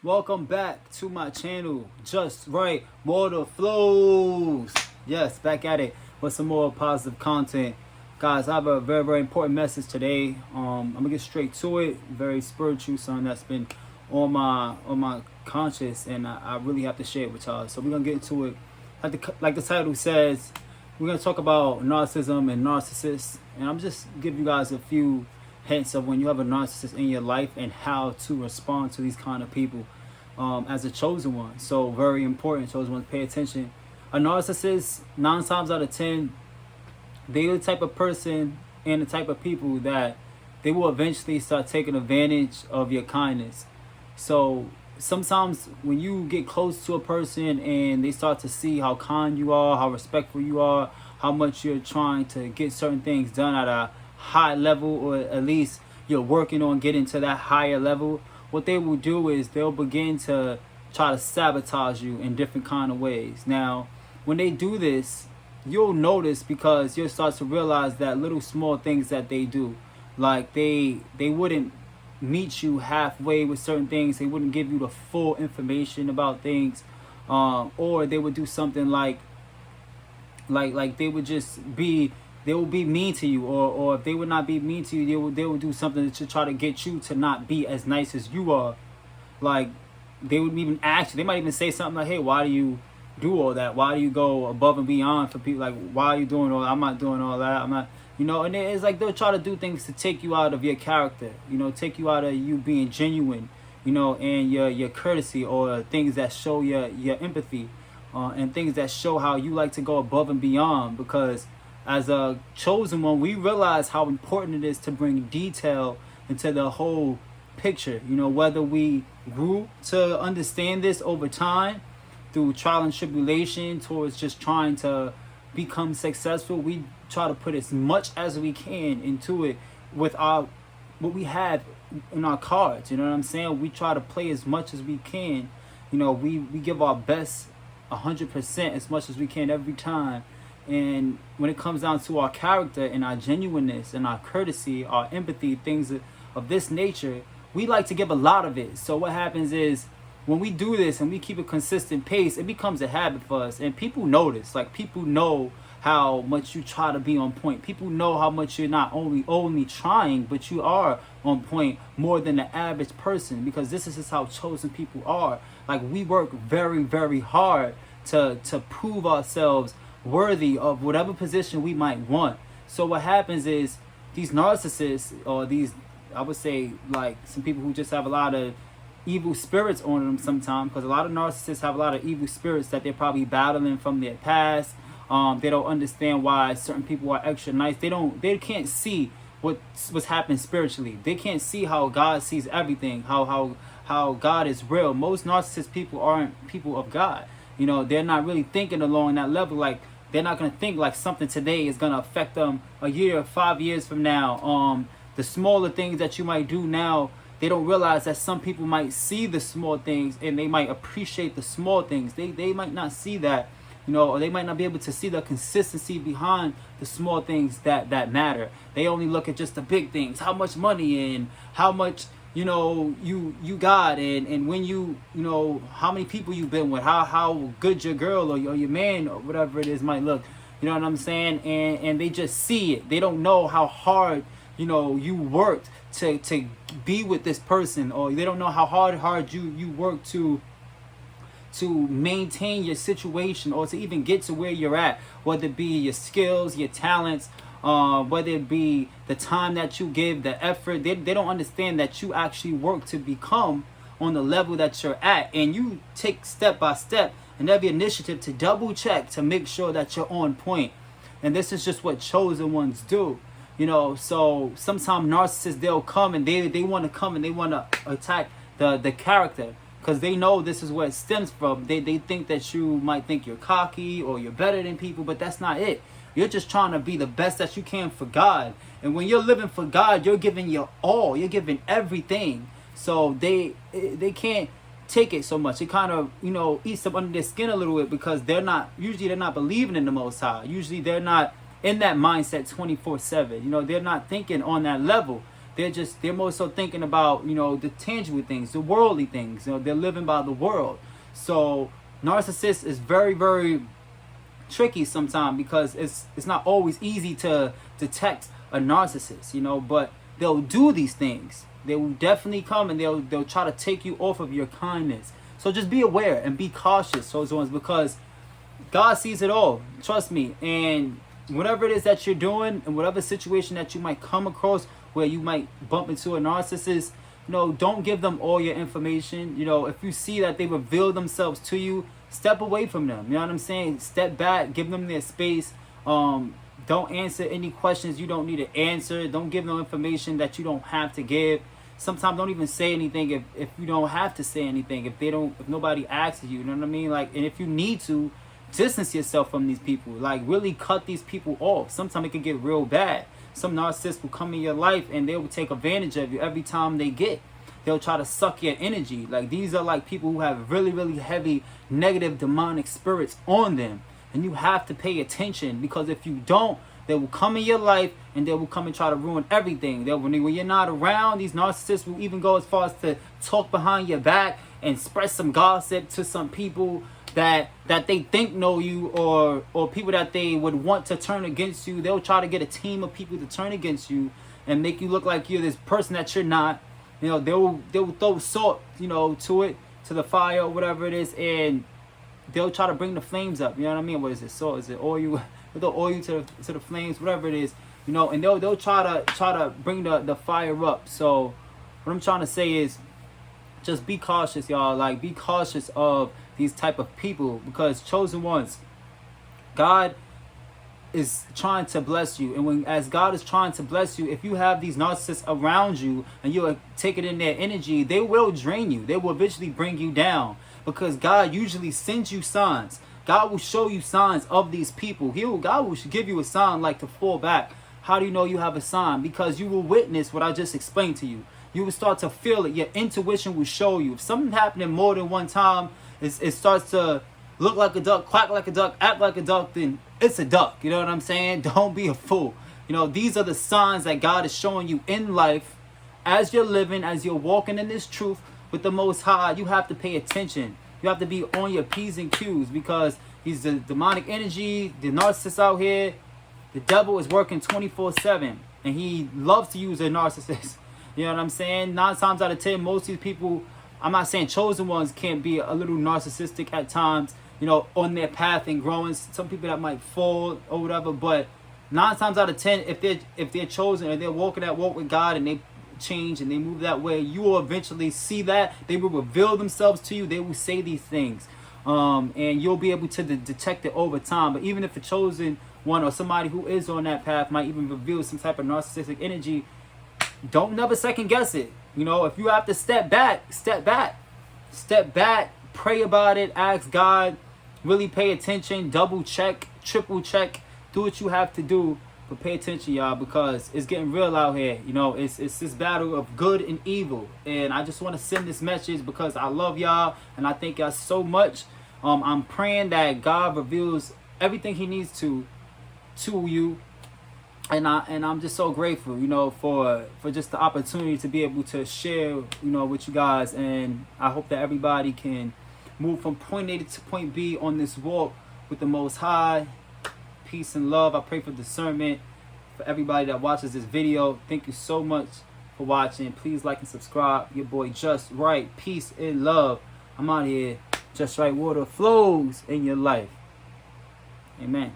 Welcome back to my channel. Just right, water flows. Yes, back at it with some more positive content. Guys, I have a very important message today. I'm gonna get straight to it. Very spiritual, something that's been on my conscience, and I really have to share it with y'all. So we're gonna get into it. Like the title says, we're gonna talk about narcissism and narcissists, and I'm just giving you guys a few hints of when you have a narcissist in your life and how to respond to these kind of people as a chosen one. So very important, chosen ones, pay attention. A narcissist, 9 times out of 10, they're the type of person and the type of people that they will eventually start taking advantage of your kindness. So sometimes when you get close to a person and they start to see how kind you are, how respectful you are, how much you're trying to get certain things done at a high level, or at least you're working on getting to that higher level, what they will do is they'll begin to try to sabotage you in different kind of ways. Now, when they do this, you'll notice, because you'll start to realize that little small things that they do, like they wouldn't meet you halfway with certain things. They wouldn't give you the full information about things, or they would do something like they would just be, they will be mean to you, or if they would not be mean to you, they would do something to try to get you to not be as nice as you are. Like, they would even ask you, they might even say something like, hey, why do you do all that? Why do you go above and beyond for people? Like, why are you doing all that? I'm not doing all that. I'm not, and it's like they'll try to do things to take you out of your character, take you out of you being genuine, and your courtesy, or things that show your empathy, and things that show how you like to go above and beyond. Because as a chosen one, we realize how important it is to bring detail into the whole picture. Whether we grew to understand this over time through trial and tribulation towards just trying to become successful, we try to put as much as we can into it with what we have in our cards. You know what I'm saying? We try to play as much as we can. We give our best 100% as much as we can every time. And when it comes down to our character and our genuineness and our courtesy, our empathy, things of this nature, we like to give a lot of it. So what happens is, when we do this and we keep a consistent pace, it becomes a habit for us. And people notice. Like, people know how much you try to be on point. People know how much you're not only trying, but you are on point more than the average person. Because this is just how chosen people are. Like, we work very hard to prove ourselves worthy of whatever position we might want. So what happens is, these narcissists, or these, I would say, like, some people who just have a lot of evil spirits on them sometimes, because a lot of narcissists have a lot of evil spirits that they're probably battling from their past. They don't understand why certain people are extra nice. They can't see what's happening spiritually. They can't see how God sees everything, how God is real. Most narcissist people aren't people of God. They're not really thinking along that level. Like, they're not going to think like something today is going to affect them a year or 5 years from now. The smaller things that you might do now, they don't realize that some people might see the small things and they might appreciate the small things. They might not see that, or they might not be able to see the consistency behind the small things that matter. They only look at just the big things, how much money and how much, you got, and when how many people you've been with, how good your girl or your man or whatever it is might look. You know what I'm saying? And they just see it. They don't know how hard you worked to be with this person, or they don't know how hard you work to maintain your situation, or to even get to where you're at, whether it be your skills, your talents, whether it be the time that you give, the effort. They don't understand that you actually work to become on the level that you're at, and you take step by step and every initiative to double check to make sure that you're on point. And this is just what chosen ones do. So sometimes narcissists, they'll come and they want to come and they want to attack the character, because they know this is where it stems from. They think that you might think you're cocky or you're better than people, but that's not it. You're just trying to be the best that you can for God. And when you're living for God, you're giving your all. You're giving everything. So they can't take it so much. It kind of, eats up under their skin a little bit, because they're not believing in the Most High. Usually they're not in that mindset 24/7. They're not thinking on that level. they're more so thinking about, you know, the tangible things, the worldly things. You know, they're living by the world. So narcissist is very, very tricky sometimes, because it's not always easy to detect a narcissist, you know, but they'll do these things. They will definitely come and they'll try to take you off of your kindness. So just be aware and be cautious, those ones, because God sees it all. Trust me. And whatever it is that you're doing, and whatever situation that you might come across where you might bump into a narcissist, you know, don't give them all your information. You know, if you see that they reveal themselves to you, step away from them. You know what I'm saying? Step back, give them their space. Don't answer any questions you don't need to answer. Don't give them information that you don't have to give. Sometimes don't even say anything if you don't have to say anything. If nobody asks you, you know what I mean? Like, and if you need to, distance yourself from these people. Like, really cut these people off. Sometimes it can get real bad. Some narcissists will come in your life and they will take advantage of you every time they get. They'll try to suck your energy. Like, these are like people who have really, really heavy negative demonic spirits on them. And you have to pay attention, because if you don't, they will come in your life and they will come and try to ruin everything. When you're not around, these narcissists will even go as far as to talk behind your back and spread some gossip to some people that they think know you, or people that they would want to turn against you. They'll try to get a team of people to turn against you and make you look like you're this person that you're not. You know, they will throw salt, you know, to the fire or whatever it is, and they'll try to bring the flames up. You know what I mean? What is it? Salt? Is it oil? They'll oil to the flames, whatever it is. You know, and they'll try to bring the fire up. So what I'm trying to say is, just be cautious, y'all. Like, be cautious of these type of people, because chosen ones, God is trying to bless you. And as God is trying to bless you, if you have these narcissists around you and you're taking in their energy, they will drain you. They will eventually bring you down, because God usually sends you signs. God will show you signs of these people. God will give you a sign, like to fall back. How do you know you have a sign? Because you will witness what I just explained to you. You will start to feel it. Your intuition will show you. If something happening more than one time, it starts to look like a duck, quack like a duck, act like a duck, then it's a duck. You know what I'm saying? Don't be a fool. You know, these are the signs that God is showing you in life as you're living, as you're walking in this truth with the Most High. You have to pay attention. You have to be on your P's and Q's, because he's the demonic energy, the narcissist out here. The devil is working 24/7, and he loves to use a narcissist. You know what I'm saying? 9 times out of 10, most of these people, I'm not saying chosen ones can't be a little narcissistic at times, you know, on their path and growing. Some people that might fall or whatever, but 9 times out of 10, if they're chosen and they're walking that walk with God and they change and they move that way, you will eventually see that. They will reveal themselves to you. They will say these things, and you'll be able to detect it over time. But even if a chosen one or somebody who is on that path might even reveal some type of narcissistic energy, don't never second guess it. You know, if you have to step back, pray about it, ask God, really pay attention, double check, triple check, do what you have to do. But pay attention, y'all, because it's getting real out here. You know, it's this battle of good and evil. And I just want to send this message because I love y'all and I thank y'all so much. I'm praying that God reveals everything he needs to you. And I'm just so grateful, you know, for just the opportunity to be able to share, you know, with you guys. And I hope that everybody can move from point A to point B on this walk with the Most High. Peace and love. I pray for discernment for everybody that watches this video. Thank you so much for watching. Please like and subscribe. Your boy Just Right. Peace and love. I'm out here. Just Right. Water flows in your life. Amen.